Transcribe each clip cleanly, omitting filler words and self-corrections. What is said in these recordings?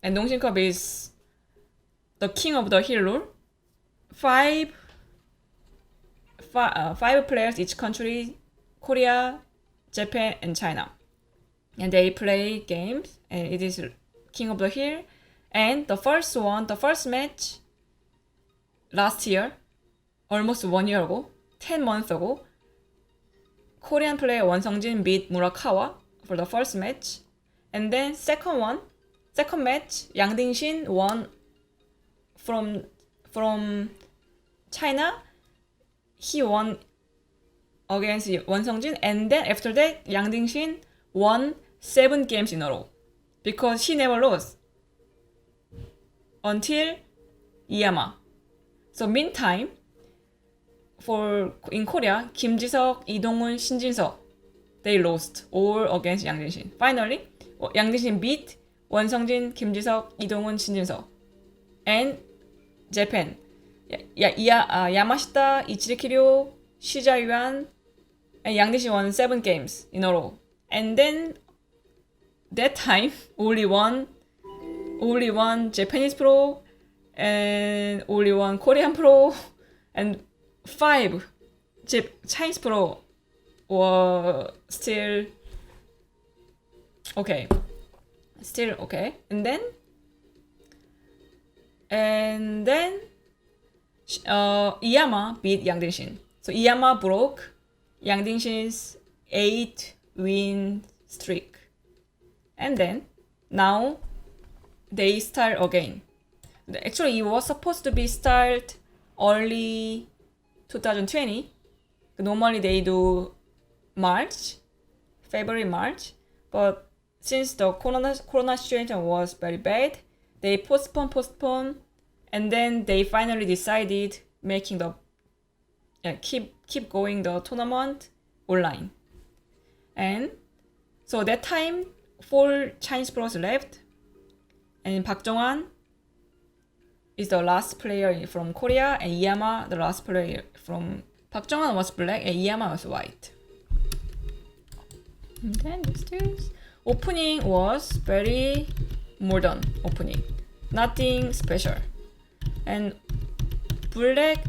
And Nongshim Cup is the king of the hill rule. Five players each country, Korea, Japan, and China. And they play games, and it is king of the hill. And the first match last year, almost 1 year ago, 10 months ago, Korean player Won Sung-jin beat Murakawa for the first match. And then second match, Yang Ding-shin won from China. He won against Won Sung-jin, and then after that, Yang Ding-shin won 7 games in a row because he never lost until Iyama. So meantime, in Korea, Kim Ji-seok, Lee Dong-un, Shin Jin-seok, they lost all against Yang Ding-shin. Finally, Yang Ding-shin beat Won Sung-jin, Kim Ji-seok, Lee Dong-un, Shin Jin-seok. And Japan, Yamashita, Ichiri Kiryu, Shiza Yuan, and Yang Ding-shin won 7 games in a row. And then that time, only one Japanese pro, and only one Korean pro, and 5 Chinese pro were still okay. And then Iyama beat Yang Ding-shin. So Iyama broke Yang Ding-shin's 8-win streak. And then now they start again. Actually, it was supposed to be start early 2020. Normally they do February, March. But since the corona situation was very bad, they postpone, and then they finally decided making the keep going the tournament online. And so that time 4 Chinese pros left, and Park Jong-hwan is the last player from Korea, and Iyama the last player from Park Jong-hwan was black and Iyama was white. And then this opening was very modern opening, nothing special, and black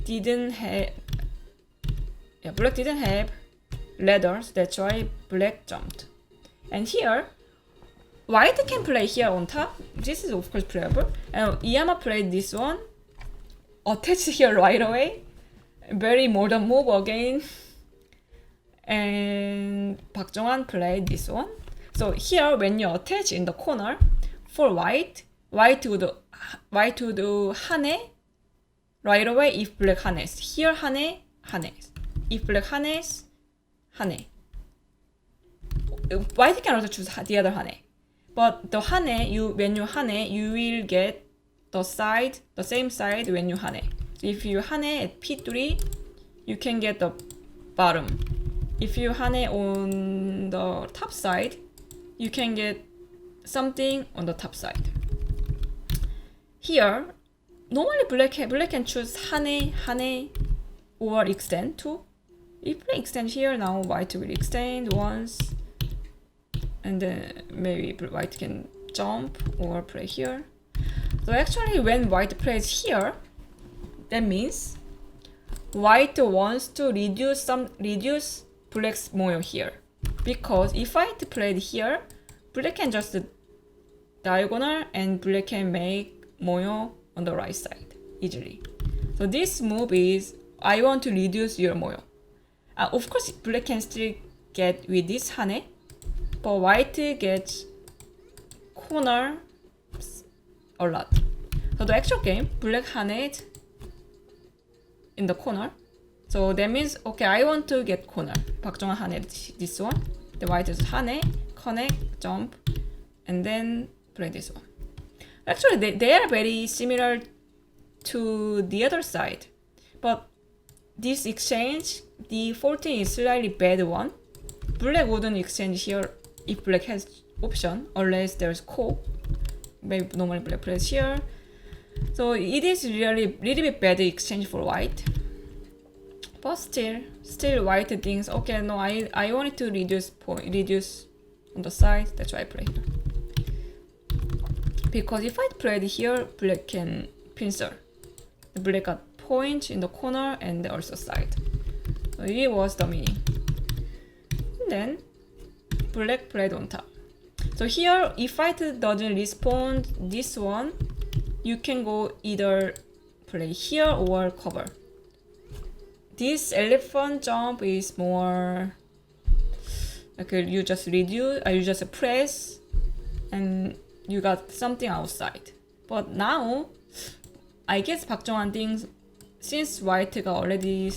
didn't have ladders, that's why black jumped. And here, white can play here on top. This is of course playable. And Iyama played this one, attached here right away. Very modern move again. And Park Jong-hwan played this one. So here, when you attach in the corner, for white would do hane right away if black hanes. Here hane. If black hanes, hane. White can also choose the other hane. But the hane, when you hane, you will get the same side when you hane. So if you hane at P3, you can get the bottom. If you hane on the top side, you can get something on the top side. Here, normally black can choose hane or extend too. If black extend here, now white will extend once, and then maybe white can jump or play here. So actually, when white plays here, that means white wants to reduce black's moyo here. Because if white played here, black can just diagonal and black can make moyo on the right side easily. So this move is, I want to reduce your moyo. Of course, black can still get with this hane, but white gets corner a lot. So the actual game, black haned in the corner. So that means, okay, I want to get corner. Park Jong-hwan haned this one. The white is hane, connect, jump, and then play this one. Actually, they are very similar to the other side. But this exchange, the 14 is slightly bad one. Black wouldn't exchange here if black has option, unless there's call. Maybe normally black plays here. So it is really little bit bad exchange for white. But still white thinks, okay, no, I wanted to reduce on the side, that's why I play here. Because if I played here, black can pincer. The black got point in the corner and also side. So it was the meaning. And then black played on top. So here, if white doesn't respond this one, you can go either play here or cover. This elephant jump is more like you just reduce, you just press, and you got something outside. But now, I guess Park Jong-han thinks since white got already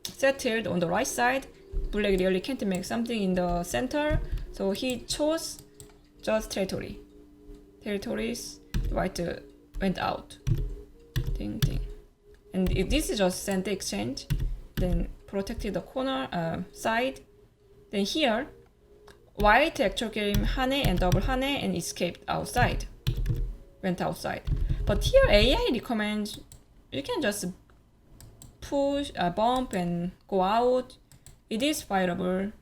settled on the right side, black really can't make something in the center, so he chose just territory. Territories, white went out. Ding ding. And if this is just center exchange, then protected the corner side. Then here, white actual game hane and double hane and escaped outside. Went outside. But here AI recommends you can just push, bump and go out. It is fireable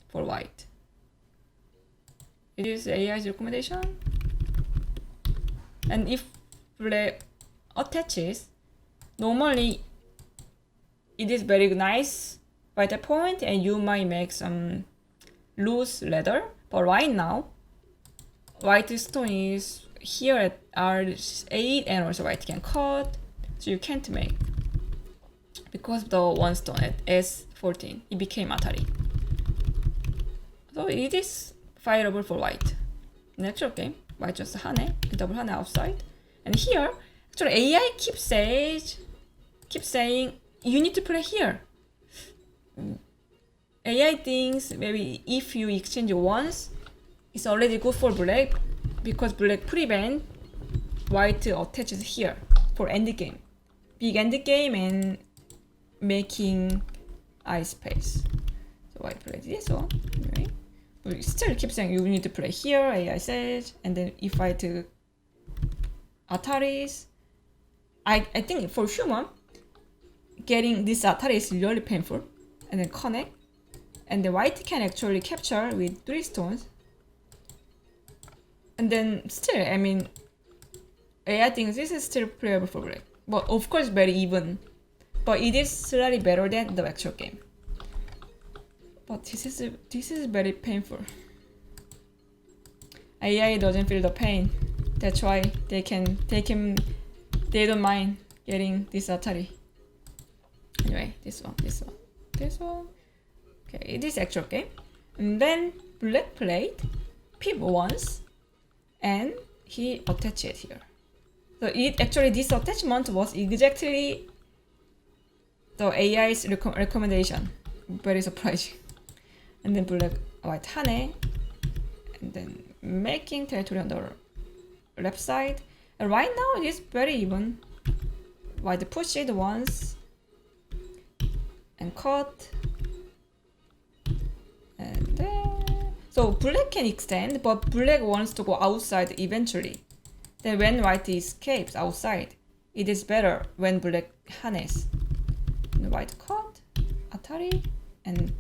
for white. It is AI's recommendation. And if black attaches, normally it is very nice by that point and you might make some loose leather. But right now, white stone is here at R8 and also white can cut, so you can't make. Because the one stone at S14, it became Atari. So it is fireable for white. Natural game, white just hane, double hane outside. And here, actually AI keeps saying you need to play here. AI thinks maybe if you exchange once, it's already good for black because black prevent white attaches here for endgame. Big endgame and making eye space. So white plays this one, right? But still keep saying you need to play here, AI says, and then if I to Ataris, I think for human, getting this Atari is really painful, and then connect, and the white can actually capture with 3 stones, and then still, I mean, AI thinks this is still playable for black, but of course very even, but it is slightly better than the actual game. But this is very painful. AI doesn't feel the pain. That's why they don't mind getting this Atari. Anyway, this one. Okay, it is actual game. And then black played pip once, and he attached it here. So it actually this attachment was exactly the AI's recommendation. Very surprising. And then black white hane, and then making territory on the left side. And right now it is very even. White push it once and cut, and then so black can extend, but black wants to go outside eventually. Then when white escapes outside, it is better when black hanes. And white cut, Atari, and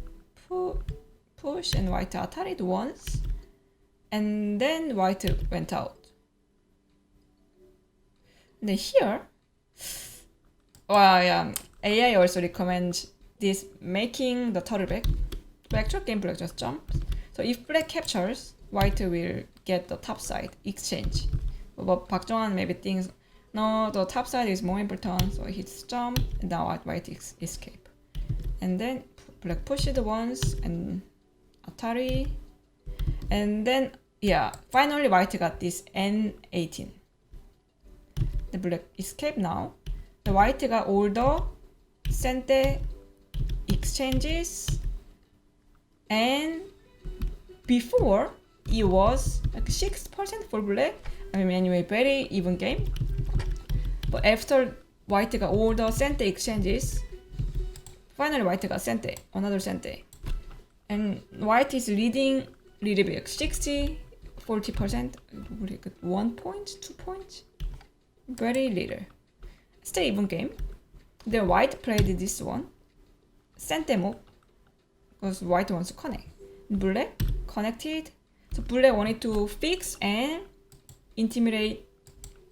push, and white Atari once, and then white went out. And then here, AI also recommends this making the turtle back. The actual game black just jumps. So if black captures, white will get the top side exchange. But Park Jong-han maybe thinks, no, the top side is more important, so hits jump, and now white escape. And then black push it once, and Atari. And then, finally white got this N18. The black escape now. The white got all the sente exchanges, and before it was like 6% for black. I mean, anyway, very even game. But after white got all the sente exchanges, finally white got sente, another sente. And white is leading a little bit, 60, 40%, 1 point, 2 points, very little. Still even game. Then white played this one, sente move, because white wants to connect. Black connected, so black wanted to fix and intimidate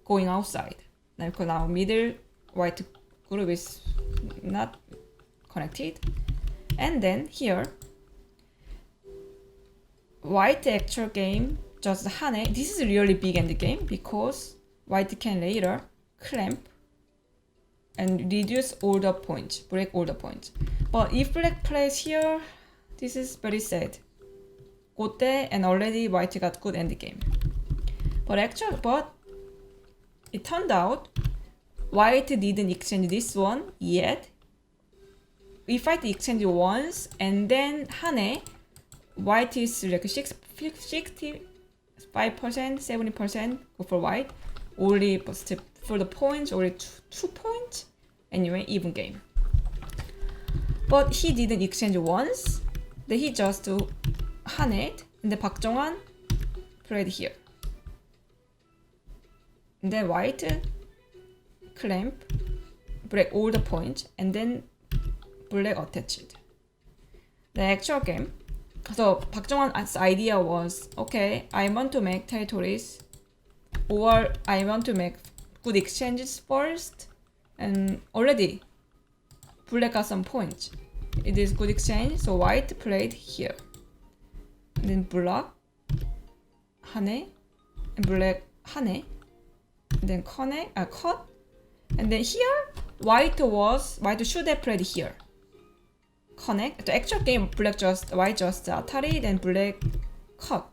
going outside. Because now middle white group is not connected. And then here, white actual game just hane. This is really big end game because white can later clamp and reduce all the points, break all the points. But if black plays here, this is very sad. 고때 and already white got good end game. But it turned out white didn't exchange this one yet. If white exchange once and then hane, white is like 65%, 70% go for white. Only for the points, only 2 points. Anyway, even game. But he didn't exchange once. Then he just haneed. And then Park Jong-hwan played here. And then white clamp, break all the points, and then black attached. The actual game. So Park Jong-hwan's idea was, okay, I want to make territories, or I want to make good exchanges first, and already black got some points. It is good exchange, so white played here. And then black hane, and black hane, and then cut, and then here white should have played here. Connect. The actual game, white just atari, then black cut.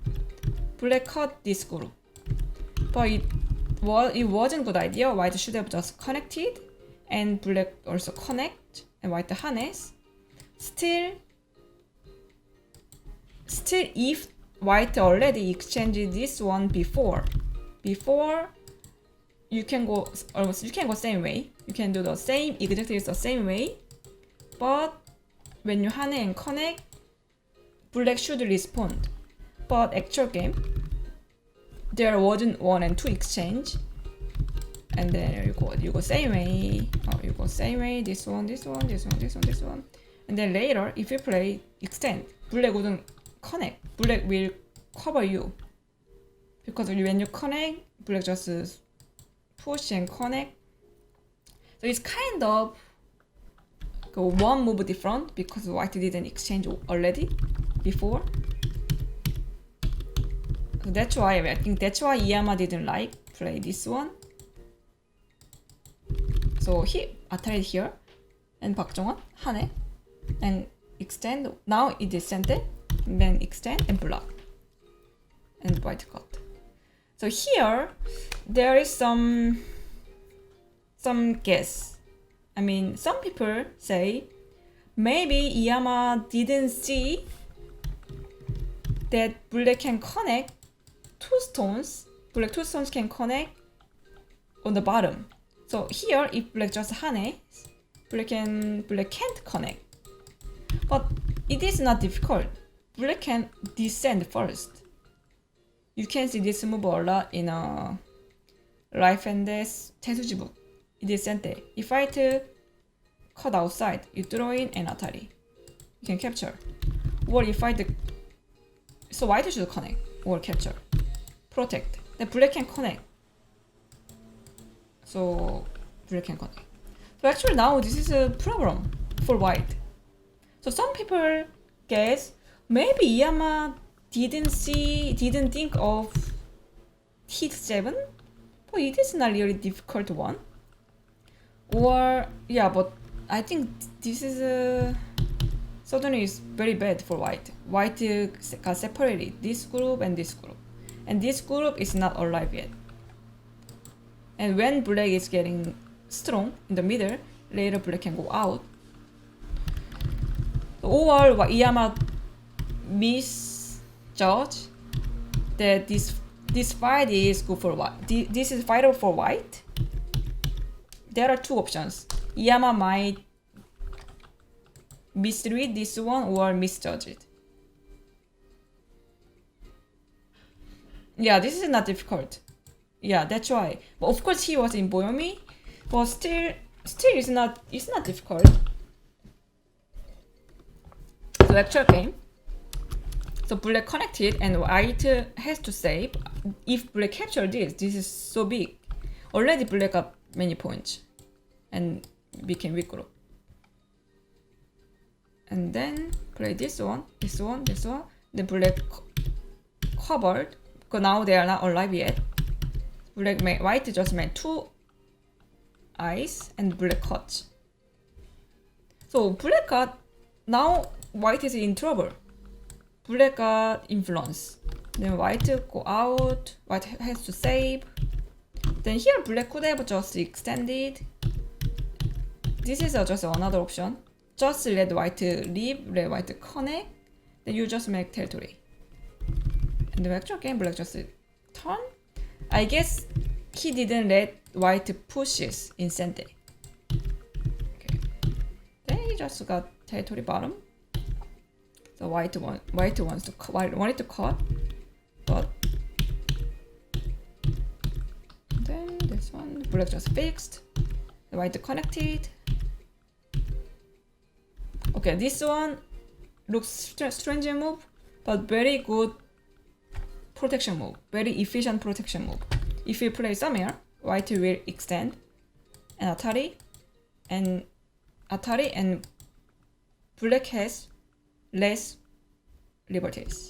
Black cut this group. But it wasn't good idea. White should have just connected, and black also connect, and white harness. Still, if white already exchanged this one before you can go same way. You can do the same, exactly the same way, but when you hane and connect, black should respond. But actual game, there wasn't 1 and 2 exchange, and then you go same way. You go same way. This one, and then later, if you play extend, black wouldn't connect. Black will cover you because when you connect, black just push and connect. So it's kind of one move different because white didn't exchange already before. So that's why Iyama didn't play this one. So he attacked here, and Park Jong-hwan hane and extend. Now it is center, and then extend and block, and white cut. So here there is some guess. I mean, some people say maybe Iyama didn't see that black can connect two stones. Black two stones can connect on the bottom. So here, if black just hane, black can't connect. But it is not difficult. Black can descend first. You can see this move a lot in Life and Death Tesuji book. It is center. If white cut outside, you throw in an atari. You can capture. Or if white, so white should connect or capture, protect. Then black can connect. So black can connect. So actually now this is a problem for white. So some people guess maybe Iyama didn't think of hit 7, but it is not really difficult one. Or yeah, but I think this is certainly is very bad for white. White got separated, this group and this group, and this group is not alive yet. And when black is getting strong in the middle, later black can go out. Or what Iyama misjudged that this fight is good for white. This is vital for white. There are two options. Iyama might misread this one or misjudge it. Yeah, this is not difficult. Yeah, that's why. But of course he was in Boyomi, but still it's not difficult. So actual game. So black connected and white has to save. if black capture this is so big. Already black got many points and became weak group. And then play this one. Then black covered, because now they are not alive yet. White just made 2 eyes and black cut. So black got, now white is in trouble. Black got influence. Then white go out, white has to save. Then here black could have just extended. This is just another option. Just let white leave, let white connect. Then you just make territory. And the actual game black just turn. I guess he didn't let white pushes in center. Okay. Then he just got territory bottom. So white wanted to cut, but then this one black just fixed. The white connected. Okay, this one looks strange move, but very good protection move, very efficient protection move. If you play somewhere, white will extend and Atari and black has less liberties.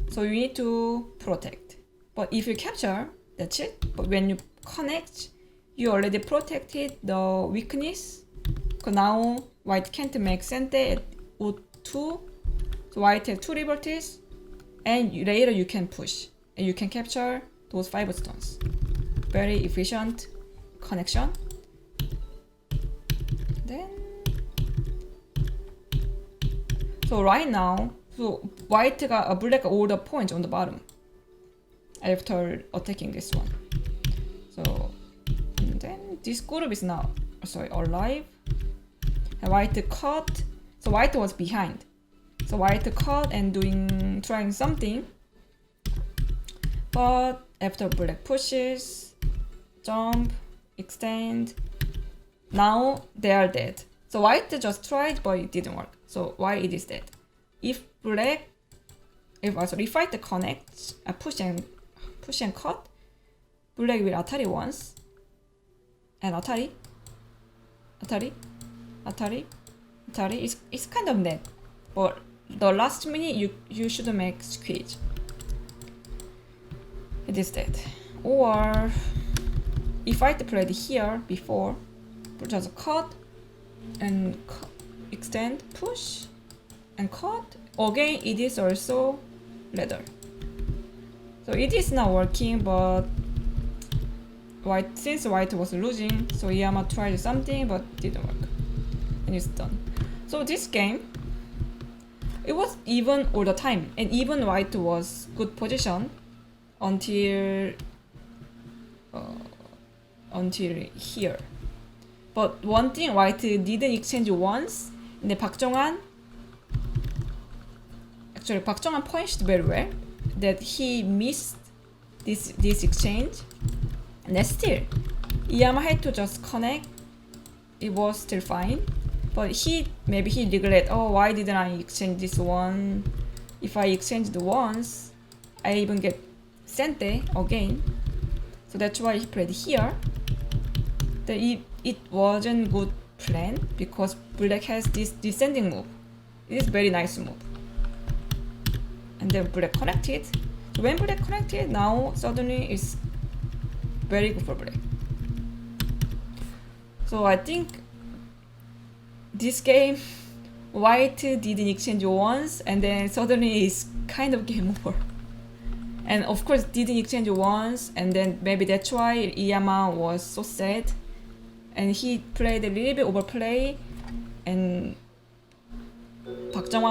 So you need to protect. But if you capture, that's it. But when you connect, you already protected the weakness. So now white can't make center at O2. So white has 2 liberties. And later you can push. And you can capture those 5 stones. Very efficient connection. Then so right now, so white got black all the points on the bottom after attacking this one. So and then this group is now alive. And white cut. So white was behind. So white cut and trying something. But after black pushes, jump, extend. Now they are dead. So white just tried, but it didn't work. So why it is dead? If white connects, push and cut, black will Atari once, and Atari. It's kind of net, but the last minute you should make squeeze. It is dead. Or if white played here before, just cut and extend, push and cut. Again, it is also leather. So it is not working, but since white was losing, so Iyama tried something but didn't work. And it's done. So this game, it was even all the time, and even white was good position until here. But one thing white didn't exchange once. 근데 Park Jong-han punished very well that he missed this exchange. And still, Iyama had to just connect. It was still fine. But maybe he regret, oh, why didn't I exchange this one? If I exchanged once, I even get Sente again. So that's why he played here. It wasn't good plan because black has this descending move. It is very nice move. And then black connected. So when black connected, now suddenly it's very good for black. So I think this game, white didn't exchange once, and then suddenly it's kind of game over. And of course, didn't exchange once, and then maybe that's why Iyama was so sad. And he played a little bit overplay, and Park Jong-hwan